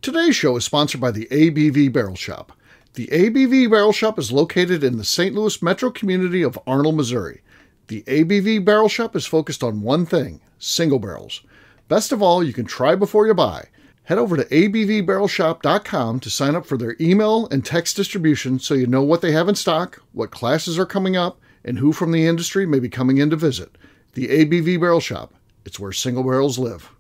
Today's show is sponsored by the ABV Barrel Shop. The ABV Barrel Shop is located in the St. Louis metro community of Arnold, Missouri. The ABV Barrel Shop is focused on one thing: single barrels. Best of all, you can try before you buy. Head over to abvbarrelshop.com to sign up for their email and text distribution so you know what they have in stock, what classes are coming up, and who from the industry may be coming in to visit. The ABV Barrel Shop. It's where single barrels live.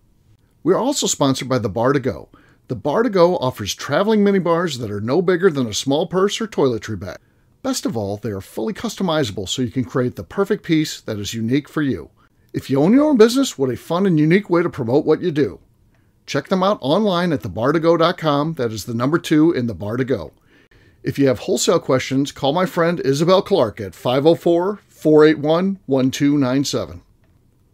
We're also sponsored by The Bar to Go. The Bar to Go offers traveling minibars that are no bigger than a small purse or toiletry bag. Best of all, they are fully customizable so you can create the perfect piece that is unique for you. If you own your own business, what a fun and unique way to promote what you do. Check them out online at thebar2go.com. That is the number 2 in The Bar to Go. If you have wholesale questions, call my friend Isabel Clark at 504-481-1297.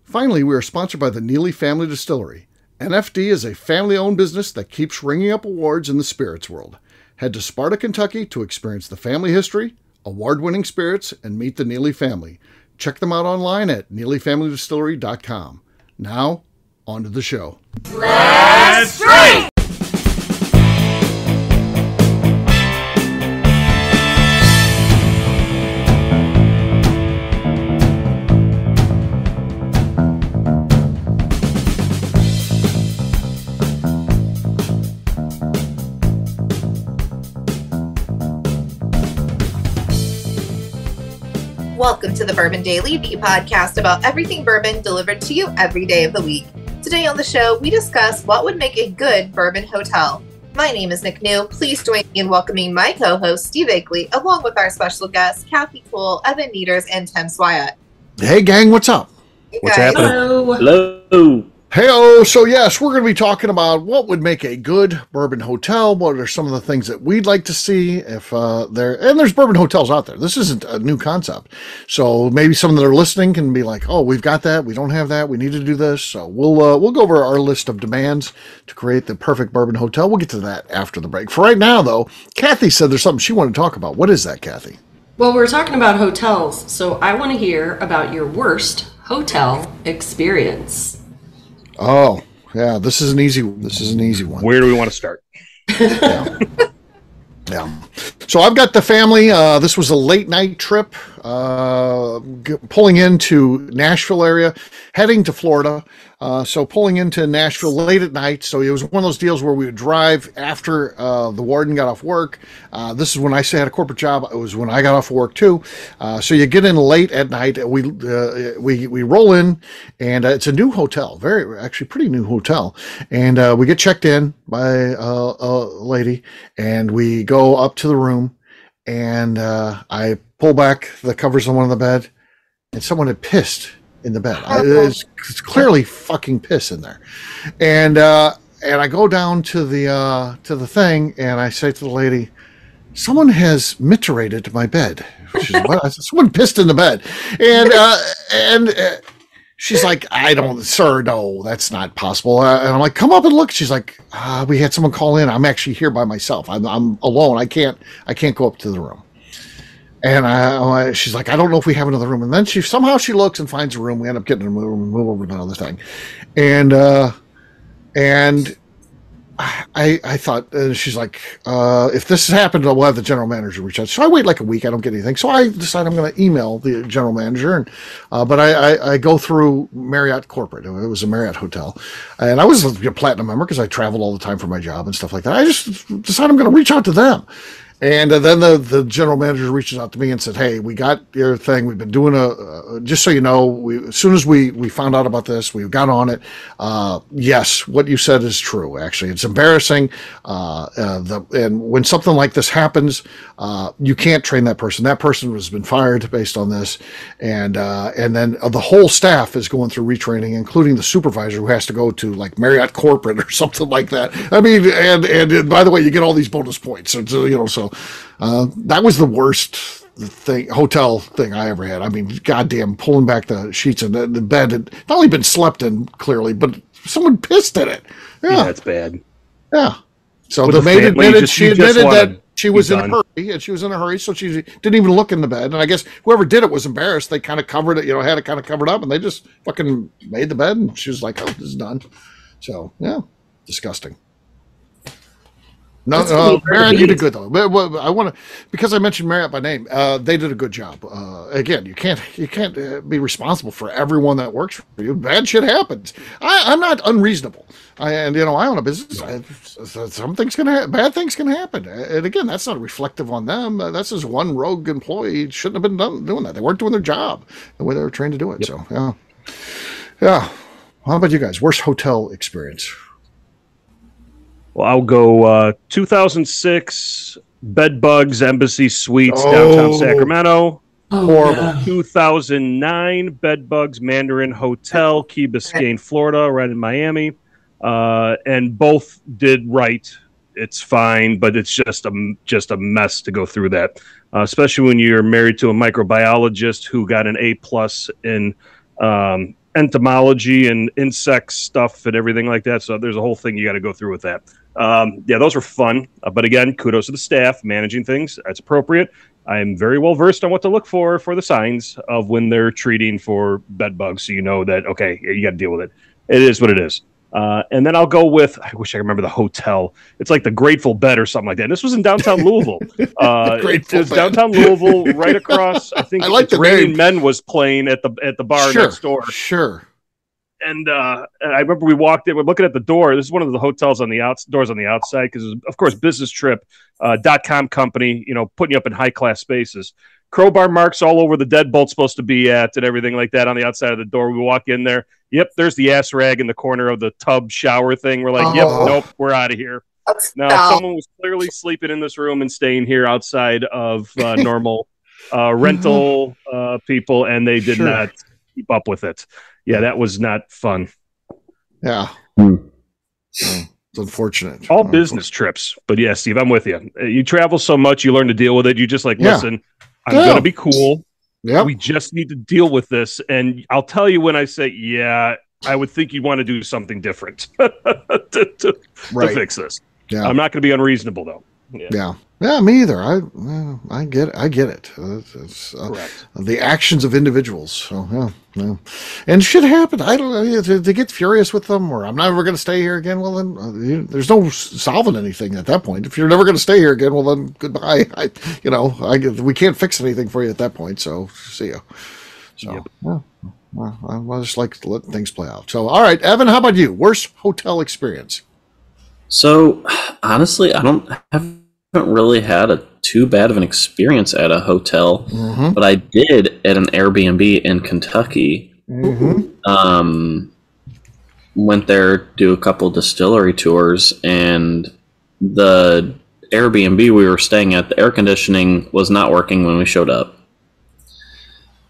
Finally, we are sponsored by the Neely Family Distillery. NFD is a family-owned business that keeps ringing up awards in the spirits world. Head to Sparta, Kentucky to experience the family history, award-winning spirits, and meet the Neely family. Check them out online at neelyfamilydistillery.com. Now, on to the show. Let's drink! Welcome to the Bourbon Daily, the podcast about everything bourbon delivered to you every day of the week. Today on the show, we discuss what would make a good bourbon hotel. My name is McNew. Please join me in welcoming my co-host, Steve Akeley, along with our special guests, Kathy Poole, Evan Nieders, and Tim Swyatt. Hey, gang, what's up? Hey, What's guys. happening? Hello. Hey-oh, so yes, we're going to be talking about what would make a good bourbon hotel. What are some of the things that we'd like to see if there's bourbon hotels out there. This isn't a new concept. So maybe some that are listening can be like, oh, we've got that. We don't have that. We need to do this. So we'll go over our list of demands to create the perfect bourbon hotel. We'll get to that after the break. For right now, though, Kathy said there's something she wanted to talk about. What is that, Kathy? Well, we're talking about hotels, so I want to hear about your worst hotel experience. Oh, yeah, this is an easy one. Where do we want to start? Yeah. Yeah. So I've got the family. This was a late night trip, pulling into Nashville area, heading to Florida. So pulling into Nashville late at night. So it was one of those deals where we would drive after the warden got off work. This is when I had a corporate job. It was when I got off work too. So you get in late at night. We roll in, and it's a new hotel, pretty new hotel. And we get checked in by a lady, and we go up to the room, and I pull back the covers on one of the bed, and someone had pissed in the bed. It's clearly fucking piss in there. And I go down to the thing, and I say to the lady, someone has miterated my bed. She's like, what? I said, someone pissed in the bed. And she's like, sir, no, that's not possible. And I'm like, come up and look. She's like, we had someone call in. I'm actually here by myself. I'm alone. I can't go up to the room. And she's like, I don't know if we have another room. And then she looks and finds a room. We end up getting a room, move over to another thing. And I thought, she's like, if this has happened, we'll have the general manager reach out. So I wait like a week. I don't get anything. So I decide I'm going to email the general manager. And but I go through Marriott Corporate. It was a Marriott hotel. And I was a platinum member because I traveled all the time for my job and stuff like that. I just decided I'm going to reach out to them. And then the general manager reaches out to me and said, hey, we got your thing. We've been doing just so you know, as soon as we found out about this, we got on it. Yes, what you said is true, actually. It's embarrassing. And when something like this happens, you can't train that person. That person has been fired based on this. And then the whole staff is going through retraining, including the supervisor who has to go to like Marriott Corporate or something like that. I mean, and by the way, you get all these bonus points. So that was the worst hotel thing I ever had. I mean, goddamn, pulling back the sheets and the bed had not only been slept in clearly, but someone pissed in it. Yeah, that's bad. Yeah. So the maid admitted that she was in a hurry, and she was in a hurry, so she didn't even look in the bed. And I guess whoever did it was embarrassed. They kind of covered it, had it kind of covered up, and they just fucking made the bed, and she was like, "Oh, this is done." So yeah, disgusting. No, That's gonna be hard to Marriott, you beat. did good though. But I want to, because I mentioned Marriott by name. They did a good job. Again, you can't be responsible for everyone that works for you. Bad shit happens. I'm not unreasonable. I own a business. Bad things can happen. And again, that's not reflective on them. That's just one rogue employee shouldn't have been doing that. They weren't doing their job the way they were trained to do it. Yep. So yeah. How about you guys? Worst hotel experience? Well, I'll go 2006 Bed Bugs Embassy Suites, downtown Sacramento. Horrible. Yeah. 2009 Bed Bugs Mandarin Hotel, Key Biscayne, Florida, right in Miami. And both did right. It's fine, but it's just a mess to go through that, especially when you're married to a microbiologist who got an A+ in entomology and insect stuff and everything like that. So there's a whole thing you got to go through with that. Those were fun. But again, kudos to the staff managing things. That's appropriate. I am very well versed on what to look for the signs of when they're treating for bed bugs. So you know that, okay, you got to deal with it. It is what it is. And then I'll go with, I wish I remember the hotel. It's like the Grateful Bed or something like that. And this was in downtown Louisville. It was downtown Louisville, right across. I think the Raining Men was playing at the bar next door. Sure. And I remember we walked in, we're looking at the door. This is one of the hotels on the doors on the outside, because of course, business trip, .com company, putting you up in high class spaces. Crowbar marks all over the deadbolt's supposed to be at and everything like that on the outside of the door. We walk in there. Yep, there's the ass rag in the corner of the tub shower thing. We're like, yep, nope, we're out of here. Now, someone was clearly sleeping in this room and staying here outside of normal rental people, and they did not keep up with it. Yeah, that was not fun. Yeah. It's unfortunate. All business trips. But yeah, Steve, I'm with you. You travel so much, you learn to deal with it. You just listen, I'm going to be cool. Yeah. We just need to deal with this. And I'll tell you when I say, I would think you'd want to do something different to fix this. Yeah. I'm not going to be unreasonable, though. Yeah, me either. I get it. It's the actions of individuals. So and shit happened. I don't know to get furious with them, or I'm never going to stay here again. Well, then there's no solving anything at that point. If you're never going to stay here again, well then goodbye. We can't fix anything for you at that point. So see you. So I just like to let things play out. So all right, Evan, how about you? Worst hotel experience? So honestly, I haven't really had too bad of an experience at a hotel, but I did at an Airbnb in Kentucky. Went there, do a couple distillery tours, and the Airbnb we were staying at, the air conditioning was not working when we showed up.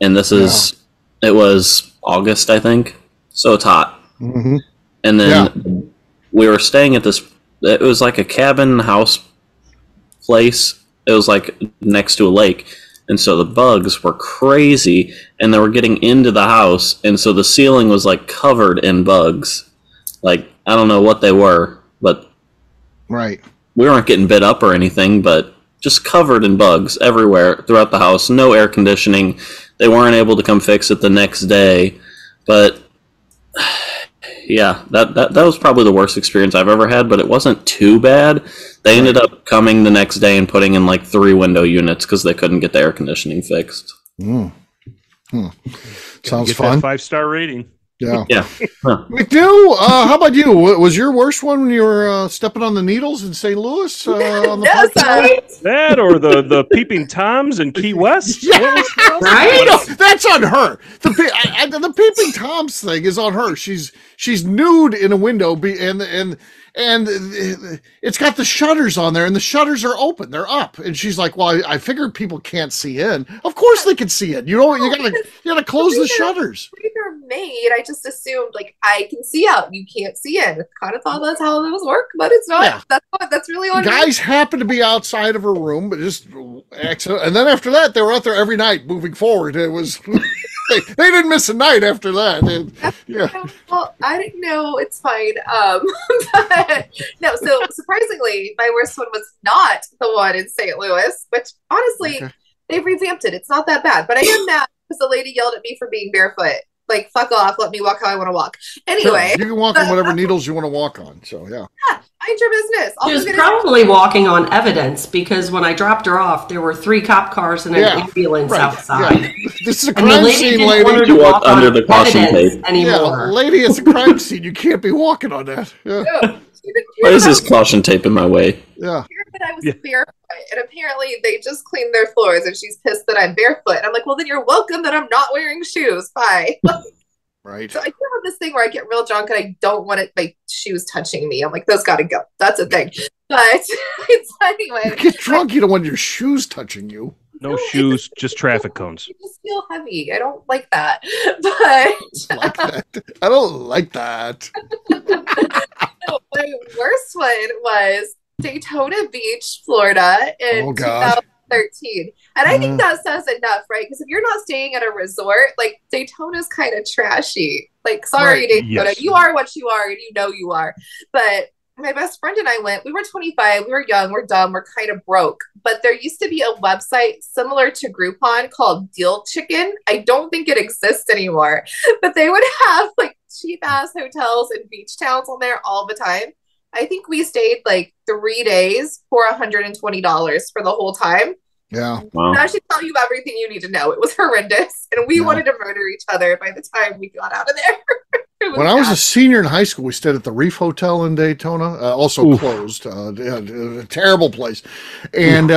And it was August, I think, so it's hot. And then we were staying at this, it was like a cabin house place. It was like next to a lake, and so the bugs were crazy, and they were getting into the house, and so the ceiling was like covered in bugs. Like, I don't know what they were, but we weren't getting bit up or anything, but just covered in bugs everywhere throughout the house. No air conditioning. They weren't able to come fix it the next day, but yeah, that was probably the worst experience I've ever had, but it wasn't too bad. They ended up coming the next day and putting in like 3 window units because they couldn't get the air conditioning fixed. Sounds get fun. That 5-star rating. Yeah. McNew, how about you? Was your worst one when you were stepping on the needles in St. Louis? On the that or the peeping Toms in Key West? That's on her. The peeping Toms thing is on her. She's nude in a window, and it's got the shutters on there, and the shutters are open. They're up, and she's like, "Well, I figured people can't see in. Of course they can see in. You gotta close the shutters." They're made. I just assumed I can see out. You can't see in. Kind of thought that's how those work, but it's not. Yeah. That's really on. Guys happen to be outside of her room, but just accident. And then after that, they were out there every night. Moving forward, it was they didn't miss a night after that. Well, I didn't know. It's fine. But no. So surprisingly, my worst one was not the one in St. Louis, which honestly they've revamped it. It's not that bad, but I am mad because the lady yelled at me for being barefoot. Like, fuck off. Let me walk how I want to walk. Anyway. Sure. You can walk on whatever needles you want to walk on. So, yeah. Mind your business. She was probably walking on evidence because when I dropped her off, there were 3 cop cars and an ambulance outside. Yeah. This is a And the crime lady scene, didn't lady. want her to You walk walk under on the caution evidence tape. anymore. Yeah, lady, it's a crime scene. You can't be walking on that. Yeah. Why is this caution tape in my way? Yeah. I was barefoot, and apparently they just cleaned their floors, and she's pissed that I'm barefoot. And I'm like, well, then you're welcome that I'm not wearing shoes. Bye. Right. So I do have this thing where I get real drunk and I don't want my shoes touching me. I'm like, those got to go. That's a thing. But anyway, You get drunk, you don't want your shoes touching you. No shoes, just traffic cones. I just feel heavy. I don't like that. But I don't like that. my worst one was Daytona Beach, Florida in 2013. And I think that says enough, right? Because if you're not staying at a resort, like Daytona's kind of trashy. Like, sorry, Daytona, yes. you are what you are and you know you are. But my best friend and I went, we were 25, we were young, we're dumb, we're kind of broke. But there used to be a website similar to Groupon called Deal Chicken. I don't think it exists anymore. But they would have like cheap ass hotels and beach towns on there all the time. I think we stayed like 3 days for $120 for the whole time. Yeah. Wow. That should tell you everything you need to know. It was horrendous. And we wanted to murder each other by the time we got out of there. When I was a senior in high school, we stayed at the Reef Hotel in Daytona, also closed. A terrible place. And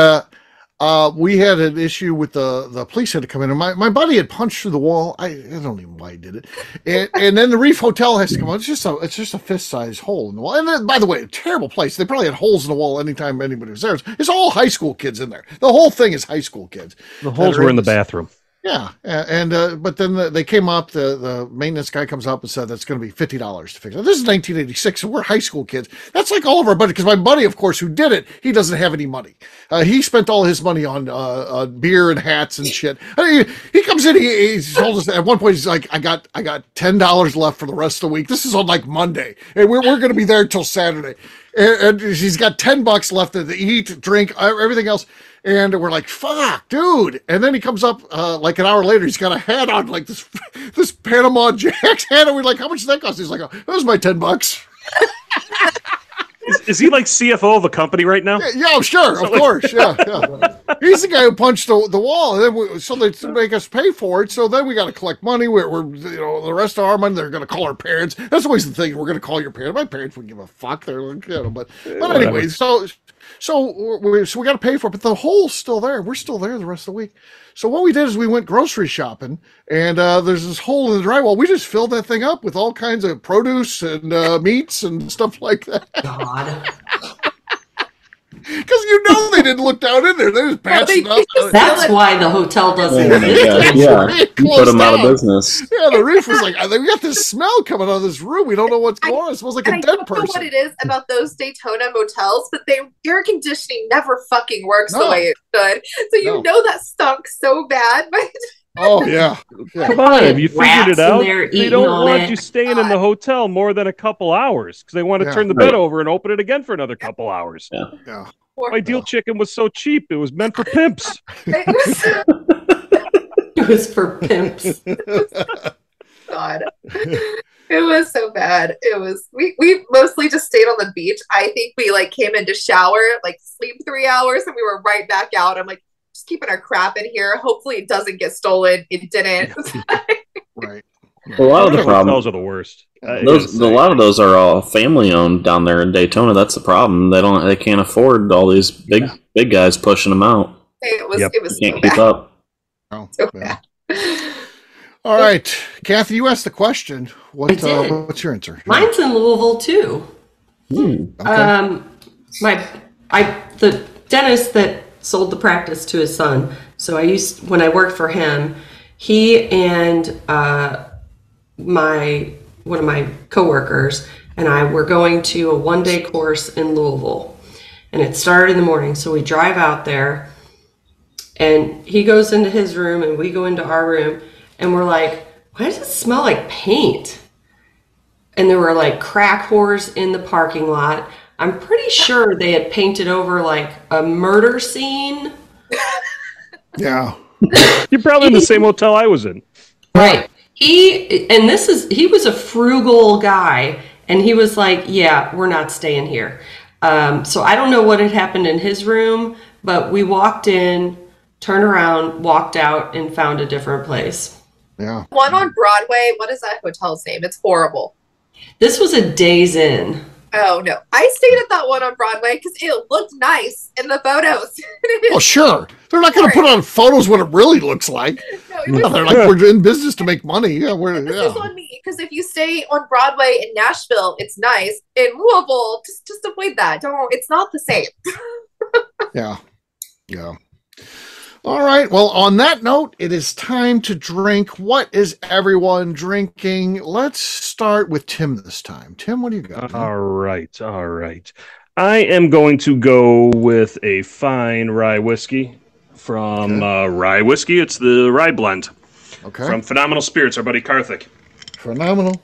we had an issue with the police had to come in. And my buddy had punched through the wall. I don't even know why he did it. And then the Reef Hotel has to come on. It's just a fist-sized hole in the wall. And then, by the way, a terrible place. They probably had holes in the wall anytime anybody was there. It's all high school kids in there. The whole thing is high school kids. The holes were in the bathroom. Yeah, and but then they came up. The maintenance guy comes up and said that's going to be $50 to fix it. This is 1986, and we're high school kids. That's like all of our budget. Because my buddy, of course, who did it, he doesn't have any money. He spent all his money on beer and hats and shit. I mean, he comes in. He told us at one point he's like, I got $10 left for the rest of the week. This is on like Monday, and we're going to be there until Saturday. And he's got $10 left to eat, drink, everything else. And we're like, fuck, dude. And then he comes up like an hour later. He's got a hat on, like this Panama Jack's hat. And we're like, how much does that cost? He's like, oh, that was my $10. Is he like CFO of a company right now? Yeah, sure, of course. Yeah. He's the guy who punched the wall. And then so they make us pay for it. So then we got to collect money. We're the rest of our money, they're going to call our parents. That's always the thing. We're going to call your parents. My parents wouldn't give a fuck. They're like, but anyway, so we got to pay for it, but the hole's still there. We're still there the rest of the week. So what we did is we went grocery shopping, and there's this hole in the drywall. We just filled that thing up with all kinds of produce and meats and stuff like that. God. Because they didn't look down in there. They just patched it up. That's why the hotel doesn't exist. You put them out of business. Yeah, the Reef was like, we got this smell coming out of this room. We don't know what's going on. It smells like a dead person. I don't know what it is about those Daytona motels, but air conditioning never fucking works the way it should. So you know that stunk so bad. Oh, yeah. Come on, have you figured it out? They don't want you staying in the hotel more than a couple hours because they want to turn the bed over and open it again for another couple hours. Yeah. My Deal Chicken was so cheap. It was meant for pimps. It was for pimps. God. It was so bad. It was we mostly just stayed on the beach. I think we came in to shower, sleep 3 hours, and we were right back out. I'm like, just keeping our crap in here. Hopefully it doesn't get stolen. It didn't. Right. A lot of the hotels are the worst. A lot of those are all family owned down there in Daytona. That's the problem. They can't afford all these big guys pushing them out. It was can't keep up. So bad. All right, Kathy, you asked the question. What's your answer? Mine's in Louisville too. Okay. The dentist that sold the practice to his son. So when I worked for him, he and one of my coworkers and I were going to a one-day course in Louisville, and it started in the morning. So we drive out there, and he goes into his room, and we go into our room, and we're like, "Why does it smell like paint?" And there were crack whores in the parking lot. I'm pretty sure they had painted over a murder scene. Yeah. You're probably in the same hotel I was in. Right. He was a frugal guy, and he was like, yeah, we're not staying here. So I don't know what had happened in his room, but we walked in, turned around, walked out, and found a different place. Yeah. One on Broadway. What is that hotel's name? It's horrible. This was a Days Inn. Oh, no. I stayed at that one on Broadway because it looked nice in the photos. Well, sure. They're not going to put on photos what it really looks like. No, they're like, we're in business to make money. Yeah, This is on me, because if you stay on Broadway in Nashville, it's nice. In Louisville, just avoid that. It's not the same. Yeah. All right. Well, on that note, it is time to drink. What is everyone drinking? Let's start with Tim this time. Tim, what do you got? All right. I am going to go with a fine rye whiskey from Rye Whiskey. It's the rye blend. Okay. From Phenomenal Spirits, our buddy Karthik. Phenomenal.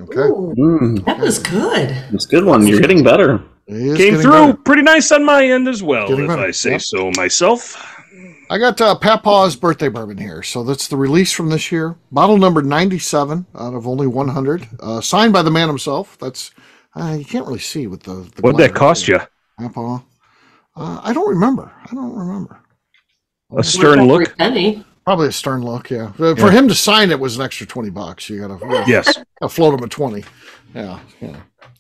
Okay. Ooh, that was good. It's a good one. You're getting better. Came through pretty nice on my end as well, if I say so myself. I got Papaw's birthday bourbon here. So that's the release from this year. Bottle number 97 out of only 100. Signed by the man himself. That's you can't really see with the What'd that cost you? Papaw. I don't remember. A stern look? Penny. Probably a stern look, yeah. For him to sign it was an extra $20. You gotta float him a 20. Yeah.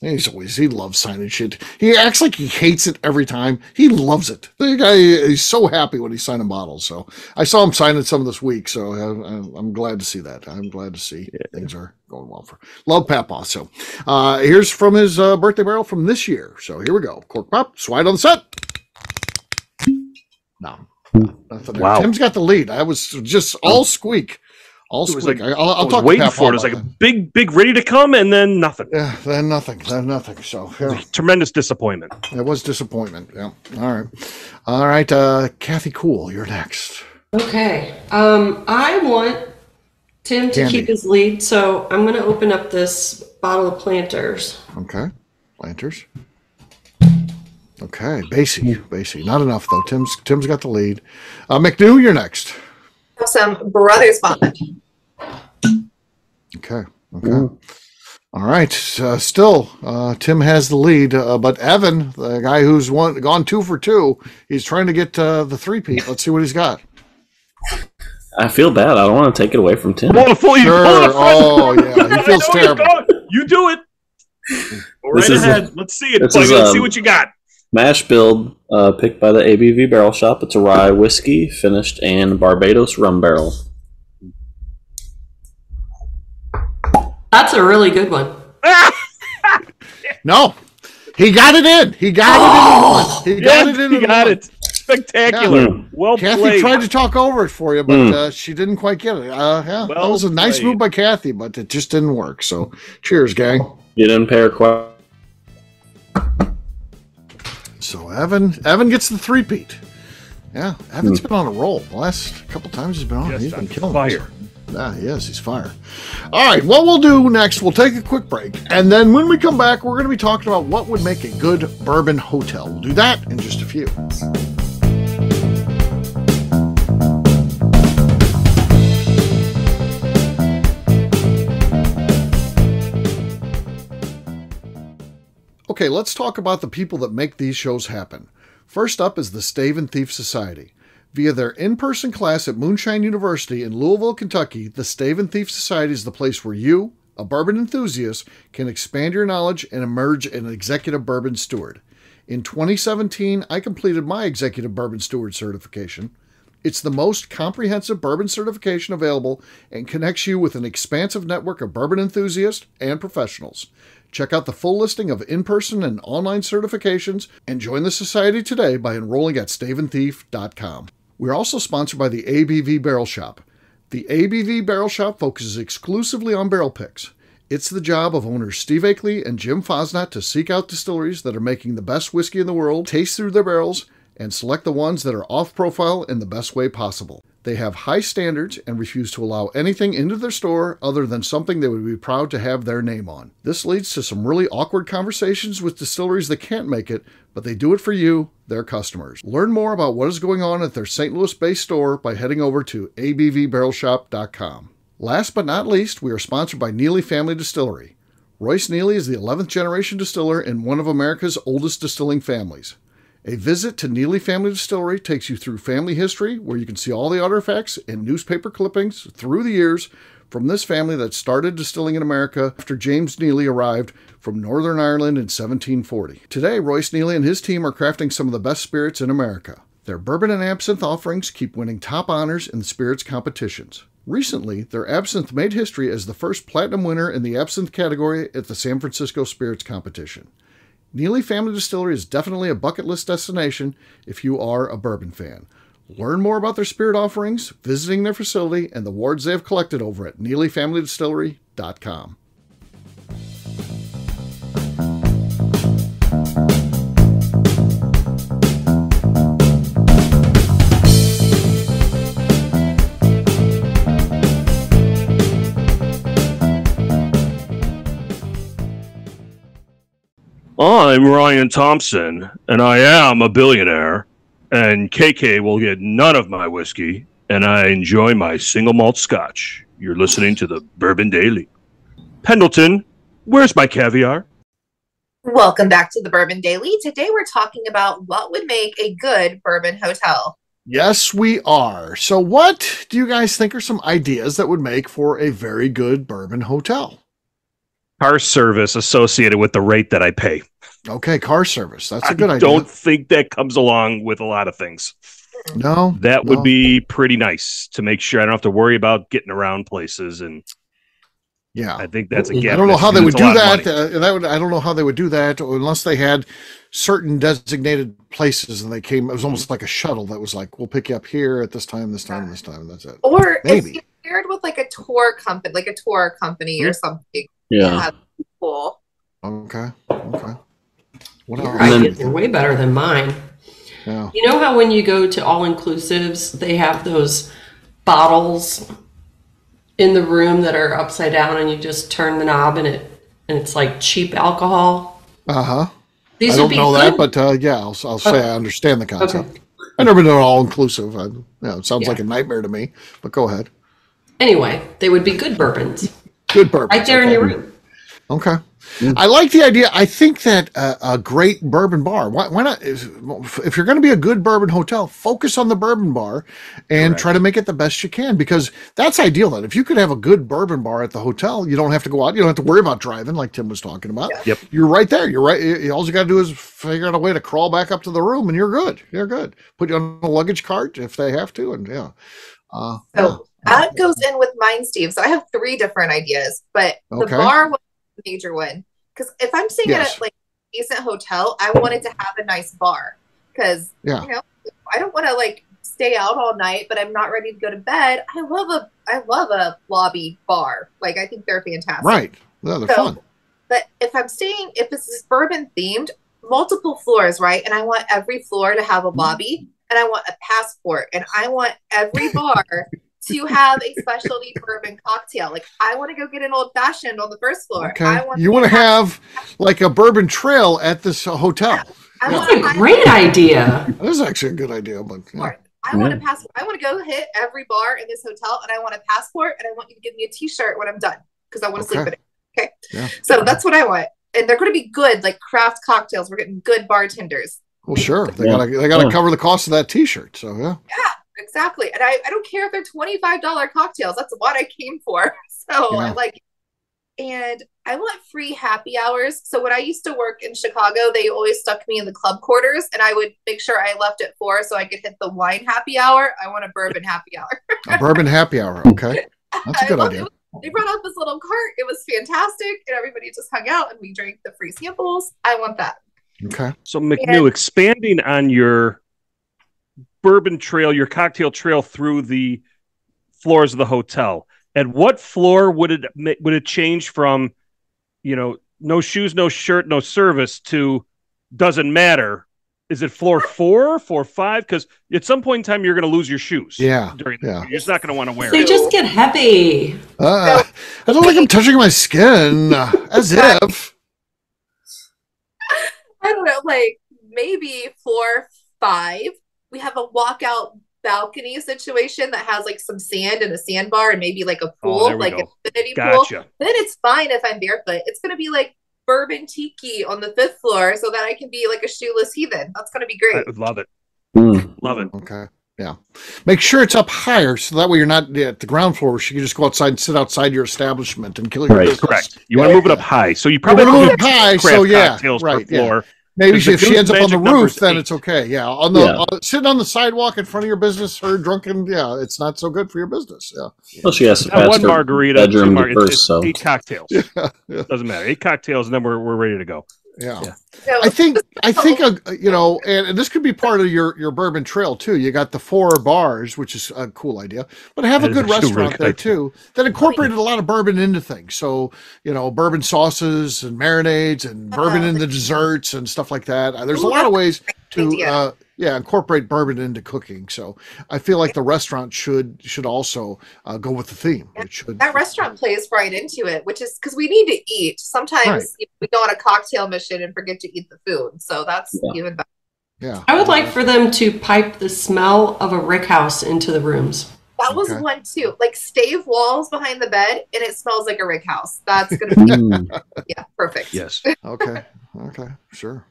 He loves signing shit. He acts like he hates it every time. He loves it. The guy, he's so happy when he's signing bottles. So I saw him signing some this week. So I'm glad to see that. I'm glad to see things are going well for. Love Papaw. So here's from his birthday barrel from this year. So here we go. Cork pop. Swide on the set. No. Nothing there. Wow. Tim's got the lead. I was just all squeak. All squeak. Like, I'll talk waiting to for it. It was like a big ready to come, and then nothing. Yeah, then nothing. So Tremendous disappointment. It was disappointment. Yeah. All right. Kathy Cool, you're next. Okay. I want Tim to keep his lead, so I'm going to open up this bottle of Planters. Okay. Planters. Okay. Basie. Not enough though. Tim's got the lead. McNew, you're next. Have some Brothers Bond. Okay. All right. Still, Tim has the lead, but Evan, the guy who's gone 2 for 2, he's trying to get the 3-peat. Let's see what he's got. I feel bad. I don't want to take it away from Tim. Sure. Oh, yeah. He feels terrible. You do it. Go right ahead. Let's see it. Let's see what you got. Mash build picked by the ABV Barrel Shop. It's a rye whiskey finished in Barbados rum barrel. That's a really good one. No, he got it in. He got it in. He got it. Spectacular. Yeah. Well Kathy played. tried to talk over it for you, but that she didn't quite get it. That was a nice move by Kathy, but it just didn't work. So, cheers, gang. You didn't pay her quite. So Evan gets the 3-peat. Yeah, Evan's been on a roll. The last couple times he's been on, he's been killing fire. Yeah, he is. He's fire. All right, what we'll do next, we'll take a quick break, and then when we come back, we're going to be talking about what would make a good bourbon hotel. We'll do that in just a few. Okay, let's talk about the people that make these shows happen. First up is the Stave and Thief Society. Via their in-person class at Moonshine University in Louisville, Kentucky, the Stave and Thief Society is the place where you, a bourbon enthusiast, can expand your knowledge and emerge an executive bourbon steward. In 2017, I completed my executive bourbon steward certification. It's the most comprehensive bourbon certification available and connects you with an expansive network of bourbon enthusiasts and professionals. Check out the full listing of in-person and online certifications and join the society today by enrolling at staveandthief.com. We're also sponsored by the ABV Barrel Shop. The ABV Barrel Shop focuses exclusively on barrel picks. It's the job of owners Steve Akeley and Jim Fosnat to seek out distilleries that are making the best whiskey in the world, taste through their barrels, and select the ones that are off-profile in the best way possible. They have high standards and refuse to allow anything into their store other than something they would be proud to have their name on. This leads to some really awkward conversations with distilleries that can't make it, but they do it for you, their customers. Learn more about what is going on at their St. Louis-based store by heading over to abvbarrelshop.com. Last but not least, we are sponsored by Neely Family Distillery. Royce Neely is the 11th generation distiller in one of America's oldest distilling families. A visit to Neely Family Distillery takes you through family history, where you can see all the artifacts and newspaper clippings through the years from this family that started distilling in America after James Neely arrived from Northern Ireland in 1740. Today, Royce Neely and his team are crafting some of the best spirits in America. Their bourbon and absinthe offerings keep winning top honors in the spirits competitions. Recently, their absinthe made history as the first platinum winner in the absinthe category at the San Francisco Spirits Competition. Neely Family Distillery is definitely a bucket list destination if you are a bourbon fan. Learn more about their spirit offerings, visiting their facility, and the awards they have collected over at NeelyFamilyDistillery.com. I'm Ryan Thompson, and I am a billionaire, and KK will get none of my whiskey, and I enjoy my single malt scotch. You're listening to the Bourbon Daily. Pendleton, where's my caviar? Welcome back to the Bourbon Daily. Today we're talking about what would make a good bourbon hotel. Yes, we are. So what do you guys think are some ideas that would make for a very good bourbon hotel? Car service associated with the rate that I pay. Okay, car service. That's a good idea. I don't think that comes along with a lot of things. No. That would be pretty nice to make sure I don't have to worry about getting around places. And yeah, I think that's a gap. I don't know how they would do that. I don't know how they would do that unless they had certain designated places and they came. It was almost like a shuttle that was like, we'll pick you up here at this time, this time, this time. That's it. Or maybe if you paired with like a tour company, or something. Yeah. Cool. Okay. What Your ideas are way better than mine. Yeah. You know how when you go to all-inclusives, they have those bottles in the room that are upside down, and you just turn the knob, and it's like cheap alcohol. I These don't know good. that, but yeah, I'll say I understand the concept. Okay. I've never been to an all-inclusive. It sounds like a nightmare to me. But go ahead. Anyway, they would be good bourbons. Good bourbon. Right there in your room. Okay. I like the idea. I think that a great bourbon bar, why not? If you're going to be a good bourbon hotel, focus on the bourbon bar and try to make it the best you can, because that's ideal. Then if you could have a good bourbon bar at the hotel, you don't have to go out. You don't have to worry about driving like Tim was talking about. Yeah. Yep. You're right there. You're right. All you got to do is figure out a way to crawl back up to the room and you're good. You're good. Put you on a luggage cart if they have to. And that goes in with mine, Steve. So I have 3 different ideas, but the bar was the major one. Because if I'm staying at like a decent hotel, I wanted to have a nice bar. Because you know, I don't want to like stay out all night, but I'm not ready to go to bed. I love a lobby bar. Like I think they're fantastic. Right. Yeah, they're fun. But if this is bourbon themed, multiple floors, right? And I want every floor to have a lobby, and I want a passport, and I want every bar to have a specialty bourbon cocktail. Like I want to go get an old fashioned on the first floor. Okay. You want to have like a bourbon trail at this hotel. That's a great idea. That is actually a good idea, but I want a passport. I want to go hit every bar in this hotel, and I want a passport, and I want you to give me a T-shirt when I'm done because I want to sleep in it. Okay. Yeah. So that's what I want, and they're going to be good, like craft cocktails. We're getting good bartenders. Well, sure. They gotta cover the cost of that T-shirt. So yeah. Yeah. Exactly. And I don't care if they're $25 cocktails. That's what I came for. So I like it. And I want free happy hours. So when I used to work in Chicago, they always stuck me in the club quarters, and I would make sure I left at 4 so I could hit the wine happy hour. I want a bourbon happy hour. A bourbon happy hour. Okay. That's a good idea. They brought out this little cart. It was fantastic. And everybody just hung out and we drank the free samples. I want that. Okay. So McNew, expanding on your bourbon trail, your cocktail trail through the floors of the hotel, at what floor would it change from, no shoes, no shirt, no service to doesn't matter? Is it floor 4, floor 5? Because at some point in time, you're going to lose your shoes. Yeah. You're just not going to want to wear They it. just get heavy. I don't like them touching my skin. As if. I don't know, like maybe floor 5, we have a walkout balcony situation that has like some sand and a sandbar and maybe like a pool, like an infinity pool. Then it's fine if I'm barefoot. It's going to be like bourbon tiki on the 5th floor so that I can be like a shoeless heathen. That's going to be great. I would love it. Mm. Love it. Okay. Yeah. Make sure it's up higher so that way you're not at the ground floor where you can just go outside and sit outside your establishment and kill your business. Correct. You want to move it up high. So you probably move it high. So yeah. Right. Floor. Yeah. Maybe if she ends up on the roof, then it's okay. Yeah. On the sitting on the sidewalk in front of your business, her drunken, it's not so good for your business. Yeah. Well, she has to pass one margarita, bedroom first, so 8 cocktails. Doesn't matter. 8 cocktails, and then we're ready to go. Yeah. I think and this could be part of your bourbon trail too. You got the 4 bars, which is a cool idea, but have a good restaurant there too that incorporated a lot of bourbon into things. So, bourbon sauces and marinades and bourbon in the desserts and stuff like that. There's a lot of ways to incorporate bourbon into cooking. So I feel like the restaurant should also go with the theme. It should. That restaurant plays right into it, which is because we need to eat. Sometimes we go on a cocktail mission and forget to eat the food. So that's even better. Yeah. I would like for them to pipe the smell of a rick house into the rooms. That was one too. Like stave walls behind the bed and it smells like a rick house. That's going to be perfect. Yes. Okay. Sure.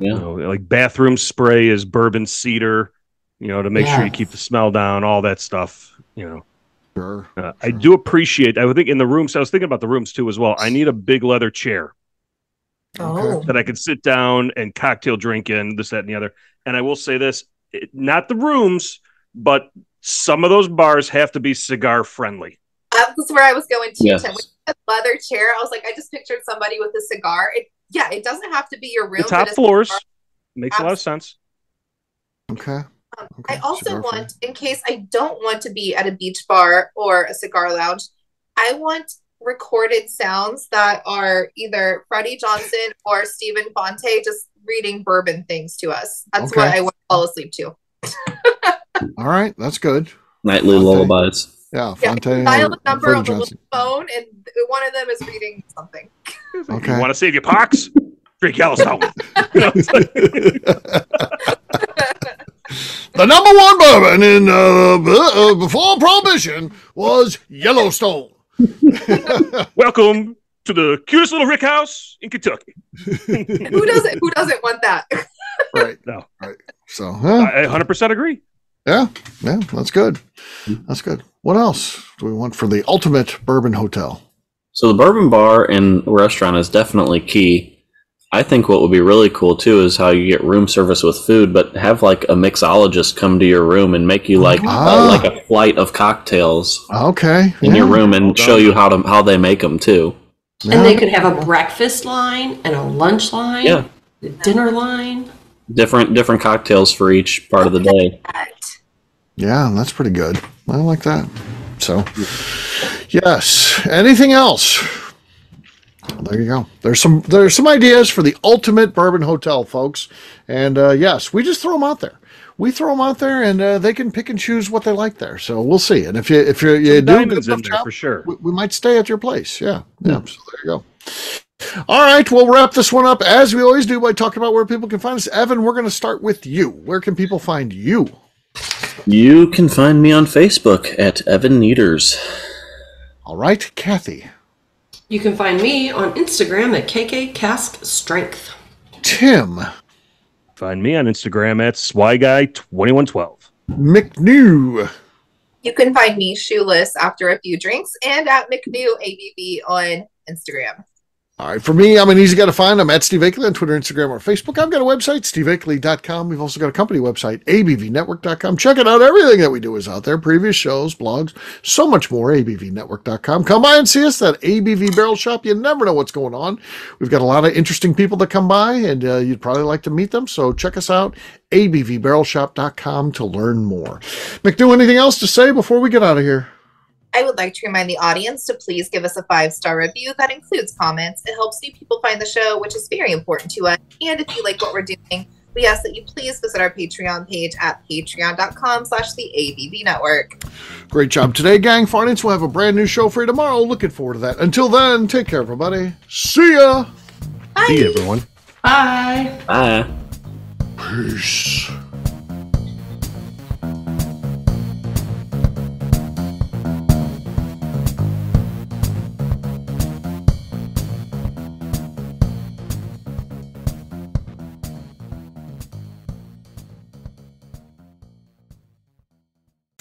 Yeah. Like bathroom spray is bourbon cedar, to make sure you keep the smell down, all that stuff, Sure. I do appreciate, I would think in the rooms, I was thinking about the rooms too as well. I need a big leather chair that I could sit down and cocktail drink in, this, that, and the other. And I will say this, not the rooms, but some of those bars have to be cigar friendly. That's where I was going to. Yes. Tim. With the leather chair, I was like, I just pictured somebody with a cigar. It doesn't have to be your room. The top floors makes a lot of sense. Okay. I also want, in case I don't want to be at a beach bar or a cigar lounge, I want recorded sounds that are either Freddie Johnson or Stephen Fonte just reading bourbon things to us. That's what I want to fall asleep to. All right. That's good. Nightly lullabies. Yeah, Fonte. Dial the number on the little phone, and one of them is reading something. Okay. You want to save your pox? Drink Yellowstone. The number 1 bourbon in before Prohibition was Yellowstone. Welcome to the cutest little rick house in Kentucky. Who doesn't want that? Right. No. Right. So I 100% agree. Yeah, that's good. That's good. What else do we want for the ultimate bourbon hotel? So the bourbon bar and restaurant is definitely key. I think what would be really cool too is how you get room service with food, but have like a mixologist come to your room and make you like a flight of cocktails. Okay. In your room and show you how they make them too. And they could have a breakfast line and a lunch line. Yeah. A dinner line. Different cocktails for each part of the day. Yeah, that's pretty good. I like that. So, yes. Anything else? There you go. There's some ideas for the ultimate bourbon hotel, folks. And yes, we just throw them out there. We throw them out there, and they can pick and choose what they like there. So we'll see. And if you do diamonds in there for sure, we might stay at your place. Yeah. So there you go. All right, we'll wrap this one up as we always do by talking about where people can find us. Evan, we're going to start with you. Where can people find you? You can find me on Facebook at Evan Needers. All right, Kathy. You can find me on Instagram at KKCaskStrength. Tim. Find me on Instagram at SwyGuy2112. McNew. You can find me shoeless after a few drinks and at McNew ABV on Instagram. All right, for me, I'm an easy guy to find. I'm at Steve Akeley on Twitter, Instagram, or Facebook. I've got a website, steveakeley.com. We've also got a company website, abvnetwork.com. Check it out. Everything that we do is out there. Previous shows, blogs, so much more, abvnetwork.com. Come by and see us at ABV Barrel Shop. You never know what's going on. We've got a lot of interesting people that come by, and you'd probably like to meet them. So check us out, abvbarrelshop.com, to learn more. McNew, anything else to say before we get out of here? I would like to remind the audience to please give us a 5-star review that includes comments. It helps new people find the show, which is very important to us. And if you like what we're doing, We ask that you please visit our Patreon page at patreon.com/the ABV Great job today, gang. Finance will have a brand new show for you tomorrow. Looking forward to that. Until then, take care, everybody. See ya. Bye. See you, everyone. Bye. Bye. Peace.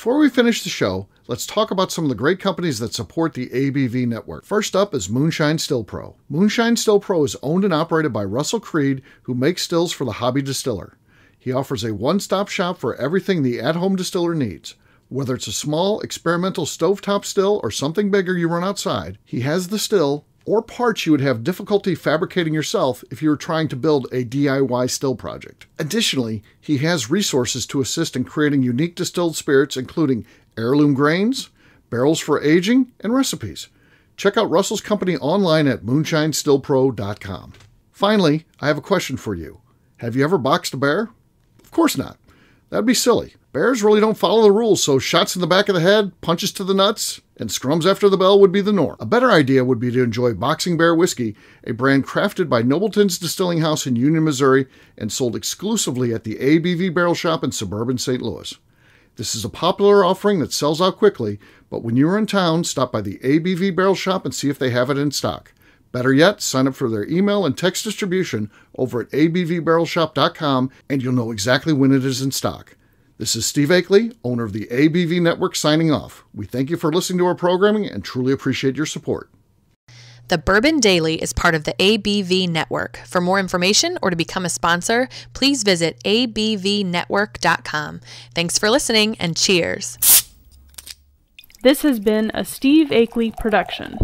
Before we finish the show, let's talk about some of the great companies that support the ABV network. First up is Moonshine Still Pro. Moonshine Still Pro is owned and operated by Russell Creed, who makes stills for the hobby distiller. He offers a one-stop shop for everything the at-home distiller needs. Whether it's a small, experimental stovetop still or something bigger you run outside, he has the still or parts you would have difficulty fabricating yourself if you were trying to build a DIY still project. Additionally, he has resources to assist in creating unique distilled spirits, including heirloom grains, barrels for aging, and recipes. Check out Russell's company online at moonshinestillpro.com. Finally, I have a question for you. Have you ever boxed a bear? Of course not. That'd be silly. Bears really don't follow the rules, so shots in the back of the head, punches to the nuts, and scrums after the bell would be the norm. A better idea would be to enjoy Boxing Bear Whiskey, a brand crafted by Nobleton's Distilling House in Union, Missouri, and sold exclusively at the ABV Barrel Shop in suburban St. Louis. This is a popular offering that sells out quickly, but when you are in town, stop by the ABV Barrel Shop and see if they have it in stock. Better yet, sign up for their email and text distribution over at abvbarrelshop.com and you'll know exactly when it is in stock. This is Steve Akeley, owner of the ABV Network, signing off. We thank you for listening to our programming and truly appreciate your support. The Bourbon Daily is part of the ABV Network. For more information or to become a sponsor, please visit abvnetwork.com. Thanks for listening and cheers. This has been a Steve Akeley production.